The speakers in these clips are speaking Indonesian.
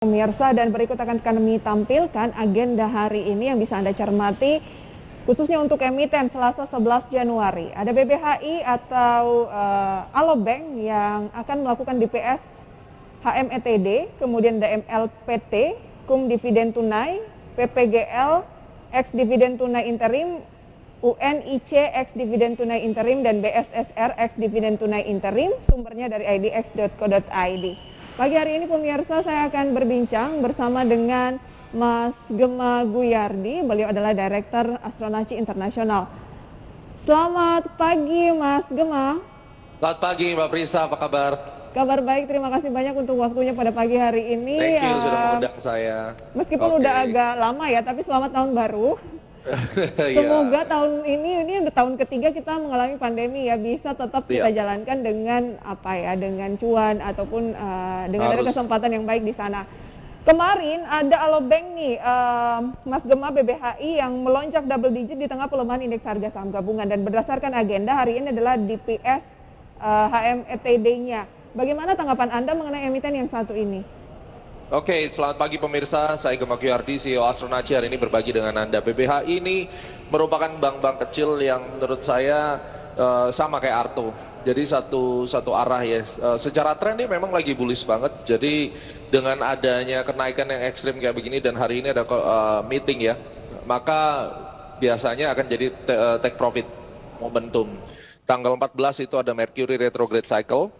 Pemirsa, dan berikut akan kami tampilkan agenda hari ini yang bisa Anda cermati khususnya untuk emiten Selasa 11 Januari. Ada BBHI atau Alobank yang akan melakukan DPS HMETD, kemudian DMLPT, KUM dividen tunai, PPGL, ex dividen tunai interim, UNIC ex dividen tunai interim, dan BSSR ex dividen tunai interim. Sumbernya dari idx.co.id. Pagi hari ini pemirsa, saya akan berbincang bersama dengan Mas Gema Guyardi. Beliau adalah Direktur Astronaci Internasional. Selamat pagi Mas Gema. Selamat pagi Mbak Prisa, apa kabar? Kabar baik, terima kasih banyak untuk waktunya pada pagi hari ini. Thank you sudah mengundang saya. Meskipun udah agak lama ya, tapi selamat tahun baru. Semoga tahun ini udah tahun ketiga kita mengalami pandemi ya, bisa tetap kita jalankan dengan dengan cuan ataupun dengan ada kesempatan yang baik di sana. Kemarin ada Alobank nih, Mas Gema, BBHI yang melonjak double digit di tengah pelemahan indeks harga saham gabungan, dan berdasarkan agenda hari ini adalah DPS HMETD-nya. Bagaimana tanggapan Anda mengenai emiten yang satu ini? Oke, selamat pagi pemirsa, saya Gema Guyardi, CEO Astronaci, hari ini berbagi dengan Anda. BBHI ini merupakan bank-bank kecil yang menurut saya sama kayak Arto. Jadi satu arah ya. Secara tren dia memang lagi bullish banget. Jadi dengan adanya kenaikan yang ekstrim kayak begini dan hari ini ada meeting ya, maka biasanya akan jadi take profit momentum. Tanggal 14 itu ada Mercury retrograde cycle.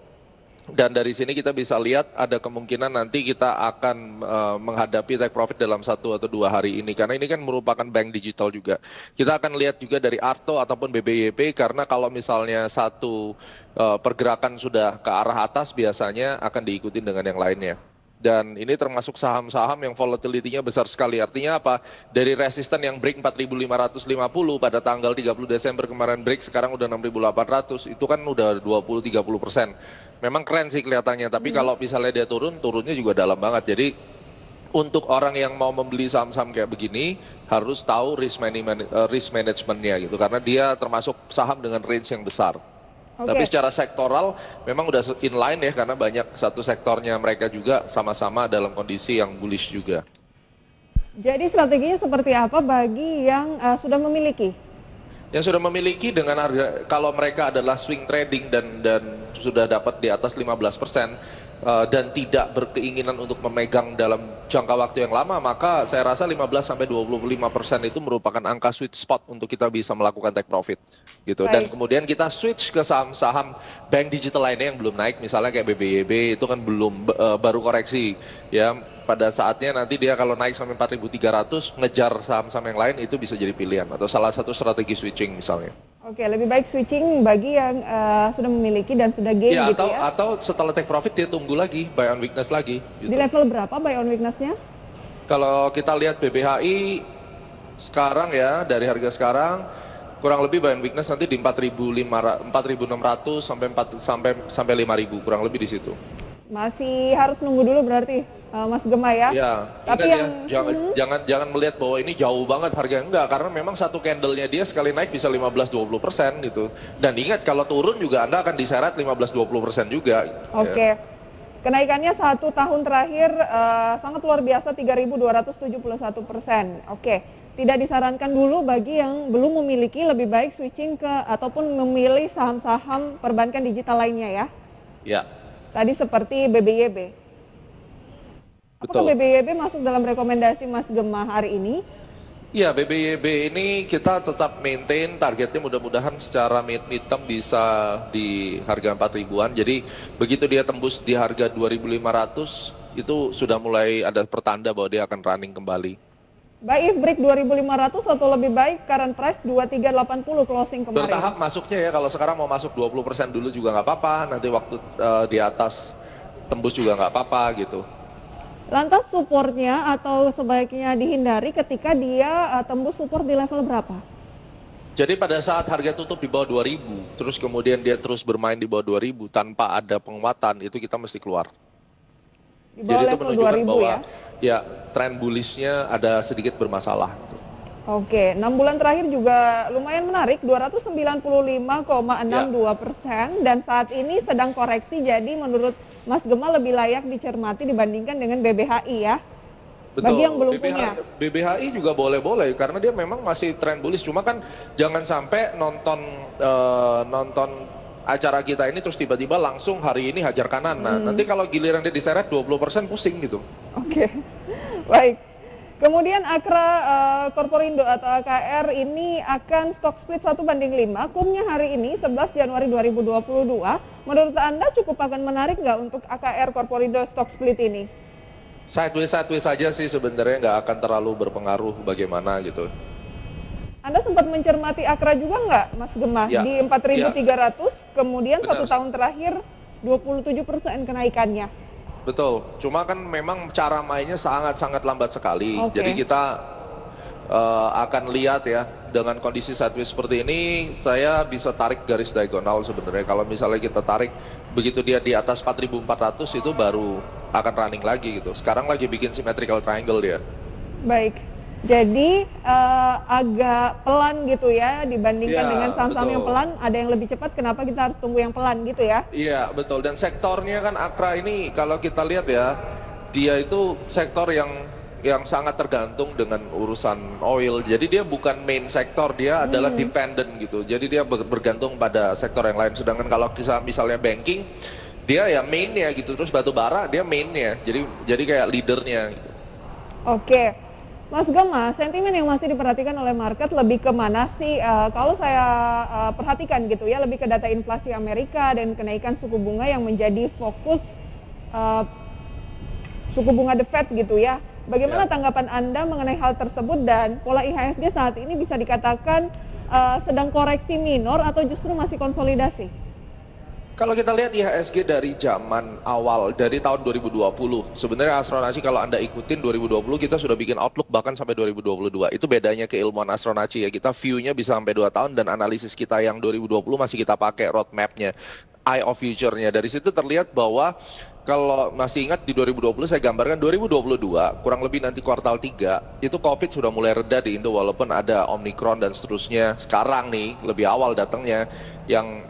Dan dari sini kita bisa lihat ada kemungkinan nanti kita akan menghadapi take profit dalam 1 atau 2 hari ini. Karena ini kan merupakan bank digital juga. Kita akan lihat juga dari Arto ataupun BBYP, karena kalau misalnya satu pergerakan sudah ke arah atas biasanya akan diikuti dengan yang lainnya. Dan ini termasuk saham-saham yang volatility-nya besar sekali. Artinya apa? Dari resisten yang break 4.550 pada tanggal 30 Desember kemarin break, sekarang udah 6.800. Itu kan udah 20-30%. Memang keren sih kelihatannya, tapi kalau misalnya dia turunnya juga dalam banget. Jadi untuk orang yang mau membeli saham-saham kayak begini harus tahu risk management-nya gitu, karena dia termasuk saham dengan range yang besar. Tapi secara sektoral memang udah inline ya, karena banyak satu sektornya mereka juga sama-sama dalam kondisi yang bullish juga. Jadi strateginya seperti apa bagi yang sudah memiliki? Yang sudah memiliki dengan harga, kalau mereka adalah swing trading dan sudah dapat di atas 15%, dan tidak berkeinginan untuk memegang dalam jangka waktu yang lama, maka saya rasa 15-25% itu merupakan angka sweet spot untuk kita bisa melakukan take profit gitu. Dan kemudian kita switch ke saham-saham bank digital lainnya yang belum naik, misalnya kayak BBYB itu kan belum baru koreksi ya. Pada saatnya nanti dia kalau naik sampai 4.300, ngejar saham-saham yang lain, itu bisa jadi pilihan atau salah satu strategi switching misalnya. Oke, lebih baik switching bagi yang sudah memiliki dan sudah gain ya, gitu ya? Atau setelah take profit dia tunggu lagi, buy on weakness lagi. Gitu. Di level berapa buy on weakness-nya? Kalau kita lihat BBHI sekarang ya, dari harga sekarang, kurang lebih buy on weakness nanti di 4.600 sampai 5.000, kurang lebih di situ. Masih harus nunggu dulu berarti, Mas Gema ya? Ya, tapi jangan melihat bahwa ini jauh banget harganya, enggak, karena memang satu candle-nya dia sekali naik bisa 15-20% gitu. Dan ingat kalau turun juga Anda akan diseret 15-20% juga. Oke. Kenaikannya 1 tahun terakhir sangat luar biasa, 3.271%. Oke. Tidak disarankan dulu bagi yang belum memiliki, lebih baik switching ke ataupun memilih saham-saham perbankan digital lainnya ya? Ya. Tadi seperti BBYB. Apakah BBYB masuk dalam rekomendasi Mas Gema hari ini? Ya, BBYB ini kita tetap maintain targetnya, mudah-mudahan secara mid-term bisa di harga 4.000-an. Jadi begitu dia tembus di harga 2.500 itu sudah mulai ada pertanda bahwa dia akan running kembali. Buy if break 2.500 atau lebih baik current price 2380 closing kemarin? Bertahap masuknya ya, kalau sekarang mau masuk 20% dulu juga nggak apa-apa, nanti waktu di atas tembus juga nggak apa-apa gitu. Lantas supportnya atau sebaiknya dihindari ketika dia tembus support di level berapa? Jadi pada saat harga tutup di bawah 2.000, terus kemudian dia terus bermain di bawah 2.000 tanpa ada penguatan, itu kita mesti keluar. Di bawah jadi itu level menunjukkan 2000 bahwa ya? Ya tren bullishnya ada sedikit bermasalah. Oke, 6 bulan terakhir juga lumayan menarik, 295,62% dan saat ini sedang koreksi, jadi menurut Mas Gema lebih layak dicermati dibandingkan dengan BBHI ya, bagi yang belum punya. BBHI juga boleh-boleh karena dia memang masih tren bullish. Cuma kan jangan sampai nonton acara kita ini terus tiba-tiba langsung hari ini hajar kanan. Nah, nanti kalau giliran dia diseret 20% pusing gitu. Oke, baik. Kemudian Akra Korporindo atau AKR ini akan stock split 1:5. Kumnya hari ini 11 Januari 2022. Menurut Anda cukup akan menarik nggak untuk AKR Korporindo stock split ini? Sideways saja sih sebenarnya, nggak akan terlalu berpengaruh bagaimana gitu. Anda sempat mencermati Akra juga nggak, Mas Gema? Ya, Di 4.300, kemudian benar. 1 tahun terakhir 27% kenaikannya. Betul, cuma kan memang cara mainnya sangat-sangat lambat sekali. Oke. Jadi kita akan lihat ya, dengan kondisi sideways seperti ini, saya bisa tarik garis diagonal sebenarnya. Kalau misalnya kita tarik, begitu dia di atas 4.400 itu baru akan running lagi gitu. Sekarang lagi bikin symmetrical triangle dia. Baik, jadi agak pelan gitu ya dibandingkan Ya, dengan saham-saham yang betul. pelan. Ada yang lebih cepat, kenapa kita harus tunggu yang pelan gitu ya? Iya, betul. Dan sektornya kan Akra ini kalau kita lihat ya, dia itu sektor yang sangat tergantung dengan urusan oil. Jadi dia bukan main sektor, dia adalah dependent gitu. Jadi dia bergantung pada sektor yang lain. Sedangkan kalau misalnya banking, dia ya mainnya gitu. Terus batu bara dia mainnya. Jadi kayak leadernya gitu. Oke, Mas Gema, sentimen yang masih diperhatikan oleh market lebih ke mana sih? Kalau saya perhatikan gitu ya, lebih ke data inflasi Amerika dan kenaikan suku bunga yang menjadi fokus eh, suku bunga The Fed gitu ya. Bagaimana Ya. tanggapan Anda mengenai hal tersebut dan pola IHSG saat ini bisa dikatakan sedang koreksi minor atau justru masih konsolidasi? Kalau kita lihat IHSG dari zaman awal, dari tahun 2020, sebenarnya Astronaci kalau Anda ikutin 2020 kita sudah bikin outlook bahkan sampai 2022. Itu bedanya keilmuan Astronaci ya, kita view-nya bisa sampai 2 tahun dan analisis kita yang 2020 masih kita pakai roadmap-nya, eye of future-nya. Dari situ terlihat bahwa kalau masih ingat di 2020 saya gambarkan 2022 kurang lebih nanti kuartal 3 itu COVID sudah mulai reda di Indo walaupun ada Omicron dan seterusnya. Sekarang nih lebih awal datangnya yang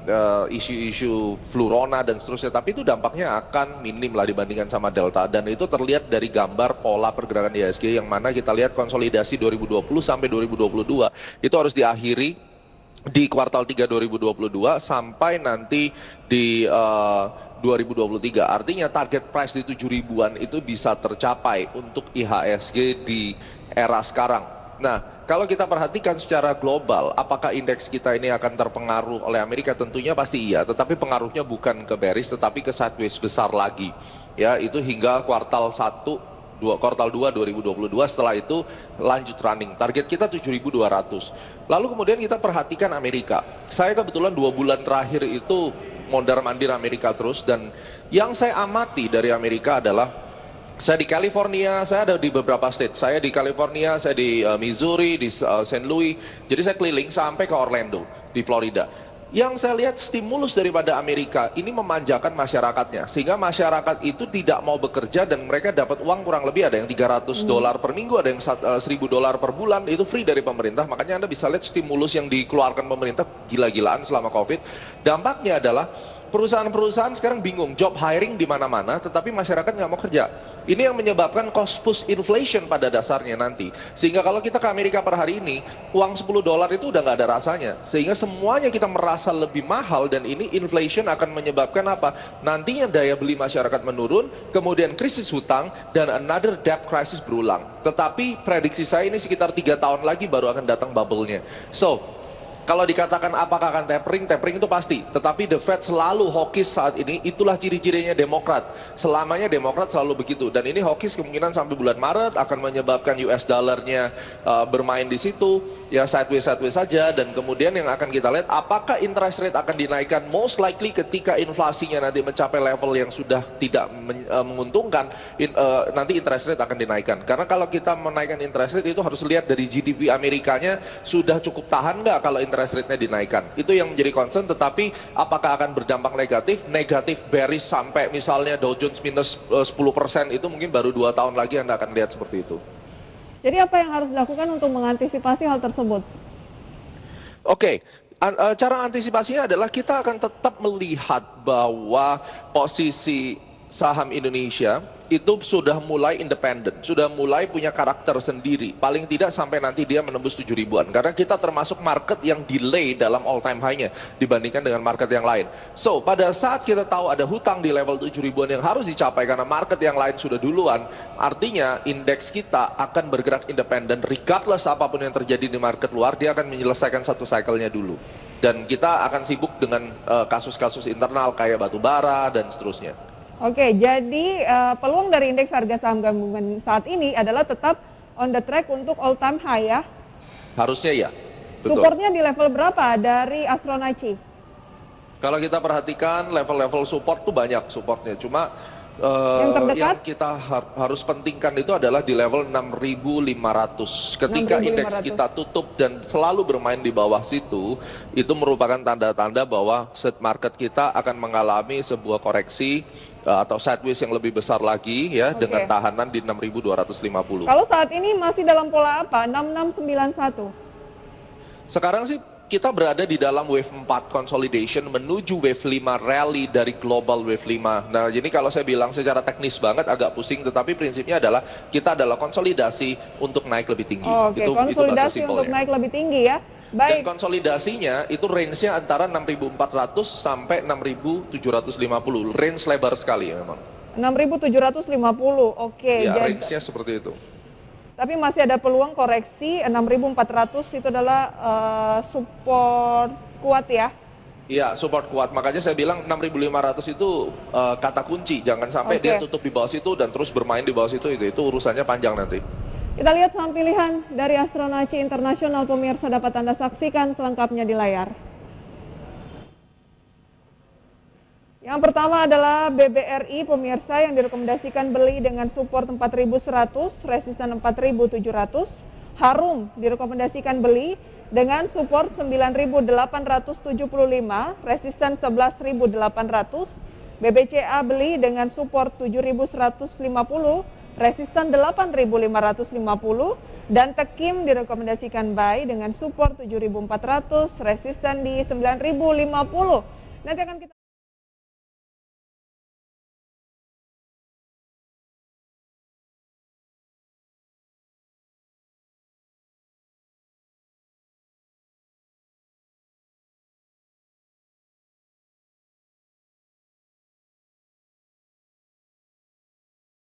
isu-isu flurona dan seterusnya, tapi itu dampaknya akan minim lah dibandingkan sama Delta dan itu terlihat dari gambar pola pergerakan IHSG yang mana kita lihat konsolidasi 2020 sampai 2022 itu harus diakhiri di kuartal 3 2022 sampai nanti di 2023. Artinya target price di 7 ribuan itu bisa tercapai untuk IHSG di era sekarang. Nah, kalau kita perhatikan secara global, apakah indeks kita ini akan terpengaruh oleh Amerika? Tentunya pasti iya, tetapi pengaruhnya bukan ke bearish tetapi ke sideways besar lagi. Ya, itu hingga kuartal 2 2022, setelah itu lanjut running. Target kita 7.200. Lalu kemudian kita perhatikan Amerika. Saya kebetulan 2 bulan terakhir itu mondar-mandir Amerika terus, dan yang saya amati dari Amerika adalah saya di California, saya ada di beberapa state. Saya di California, saya di Missouri, di St. Louis. Jadi saya keliling sampai ke Orlando di Florida. Yang saya lihat stimulus daripada Amerika ini memanjakan masyarakatnya, sehingga masyarakat itu tidak mau bekerja dan mereka dapat uang kurang lebih ada yang $300 per minggu, ada yang $1.000 per bulan, itu free dari pemerintah. Makanya Anda bisa lihat stimulus yang dikeluarkan pemerintah gila-gilaan selama COVID. Dampaknya adalah perusahaan-perusahaan sekarang bingung, job hiring di mana-mana, tetapi masyarakat nggak mau kerja. Ini yang menyebabkan cost push inflation pada dasarnya nanti. Sehingga kalau kita ke Amerika per hari ini, uang $10 itu udah nggak ada rasanya. Sehingga semuanya kita merasa lebih mahal dan ini inflation akan menyebabkan apa? Nantinya daya beli masyarakat menurun, kemudian krisis hutang, dan another debt crisis berulang. Tetapi prediksi saya ini sekitar 3 tahun lagi baru akan datang bubble-nya. So, kalau dikatakan apakah akan tapering itu pasti. Tetapi the Fed selalu hawkish saat ini, itulah ciri-cirinya Demokrat. Selamanya Demokrat selalu begitu. Dan ini hawkish kemungkinan sampai bulan Maret akan menyebabkan US dollarnya bermain di situ. Ya sideways saja. Dan kemudian yang akan kita lihat, apakah interest rate akan dinaikkan? Most likely ketika inflasinya nanti mencapai level yang sudah tidak menguntungkan, nanti interest rate akan dinaikkan. Karena kalau kita menaikkan interest rate itu harus lihat dari GDP Amerikanya sudah cukup tahan nggak kalau interest rate-nya dinaikkan. Itu yang menjadi concern, tetapi apakah akan berdampak negatif bearish sampai misalnya Dow Jones minus 10%, itu mungkin baru 2 tahun lagi Anda akan lihat seperti itu. Jadi apa yang harus dilakukan untuk mengantisipasi hal tersebut? Oke, cara antisipasinya adalah kita akan tetap melihat bahwa posisi saham Indonesia itu sudah mulai independen, sudah mulai punya karakter sendiri. Paling tidak sampai nanti dia menembus 7 ribuan. Karena kita termasuk market yang delay dalam all time high-nya dibandingkan dengan market yang lain. So, pada saat kita tahu ada hutang di level 7 ribuan yang harus dicapai karena market yang lain sudah duluan, artinya indeks kita akan bergerak independen regardless apapun yang terjadi di market luar, dia akan menyelesaikan satu cycle-nya dulu. Dan kita akan sibuk dengan kasus-kasus internal kayak batu bara dan seterusnya. Oke, jadi peluang dari indeks harga saham gabungan saat ini adalah tetap on the track untuk all time high ya. Harusnya ya, betul. Supportnya di level berapa dari Astronaci? Kalau kita perhatikan level-level support tuh banyak supportnya, cuma Yang terdekat? yang kita harus pentingkan itu adalah di level 6.500. Ketika 6.500. indeks kita tutup dan selalu bermain di bawah situ, itu merupakan tanda-tanda bahwa market kita akan mengalami sebuah koreksi atau sideways yang lebih besar lagi ya, Oke. dengan tahanan di 6.250. Kalau saat ini masih dalam pola apa? 6691. Sekarang sih kita berada di dalam wave 4 consolidation menuju wave 5 rally dari global wave 5. Nah, jadi kalau saya bilang secara teknis banget agak pusing, tetapi prinsipnya adalah kita adalah konsolidasi untuk naik lebih tinggi. Oke, Itu bahasa konsolidasi untuk simpelnya. naik lebih tinggi ya. Dan Baik, konsolidasinya itu range-nya antara 6.400 sampai 6.750. Range lebar sekali memang. 6.750. Oke, Ya, jadi range-nya seperti itu. tapi masih ada peluang koreksi 6.400 itu adalah support kuat ya. Iya, support kuat. Makanya saya bilang 6.500 itu kata kunci. Jangan sampai Oke. dia tutup di bawah situ dan terus bermain di bawah situ. Itu urusannya panjang nanti. Kita lihat saham pilihan dari Astronaci Internasional, pemirsa dapat Anda saksikan selengkapnya di layar. Yang pertama adalah BBRI, pemirsa, yang direkomendasikan beli dengan support 4.100, resisten 4.700. Harum direkomendasikan beli dengan support 9.875, resisten 11.800. BBCA beli dengan support 7.150, resisten 8.550, dan Tekim direkomendasikan buy dengan support 7.400, resisten di 9.050. Nanti akan kita